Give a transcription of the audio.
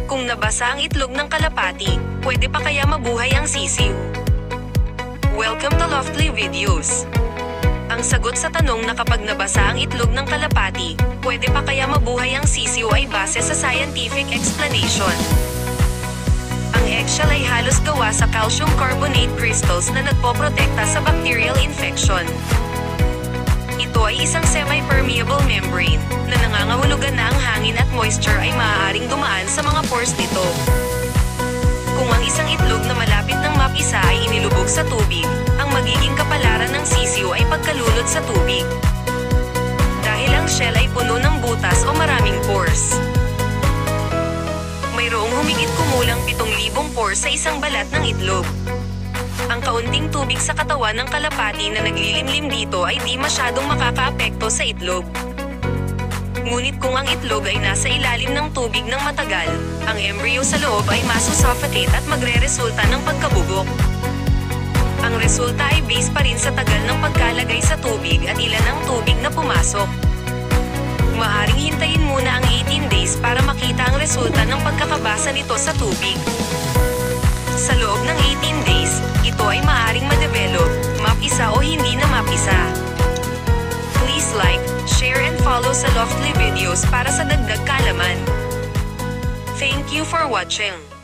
Kung nabasa ang itlog ng kalapati, pwede pa kaya mabuhay ang sisiw? Welcome to Loftly Videos. Ang sagot sa tanong na kapag nabasa ang itlog ng kalapati, pwede pa kaya mabuhay ang sisiw ay base sa scientific explanation. Ang eggshell ay halos gawa sa calcium carbonate crystals na nagpoprotekta sa bacterial infection. Ito ay isang semi-permeable membrane, na nangangahulugan na ang hangin at moisture ay maaaring dumaan sa mga pores nito. Kung ang isang itlog na malapit ng mapisa ay inilubog sa tubig, ang magiging kapalaran ng sisiw ay pagkalunod sa tubig. Dahil ang shell ay puno ng butas o maraming pores. Mayroong humigit kumulang 7,000 pores sa isang balat ng itlog. Ang kaunting tubig sa katawan ng kalapati na naglilimlim dito ay di masyadong makakaapekto sa itlog. Ngunit kung ang itlog ay nasa ilalim ng tubig ng matagal, ang embryo sa loob ay masusuffocate at magre-resulta ng pagkabubok. Ang resulta ay base pa rin sa tagal ng pagkalagay sa tubig at ilan ang tubig na pumasok. Maaaring hintayin muna ang 18 days para makita ang resulta ng pagkakabasa nito sa tubig. Sa loob ng 18 days, ito ay maaaring ma-develop, mapisa o hindi na mapisa. Please like, share and follow sa Loftly Videos para sa dagdag kaalaman. Thank you for watching.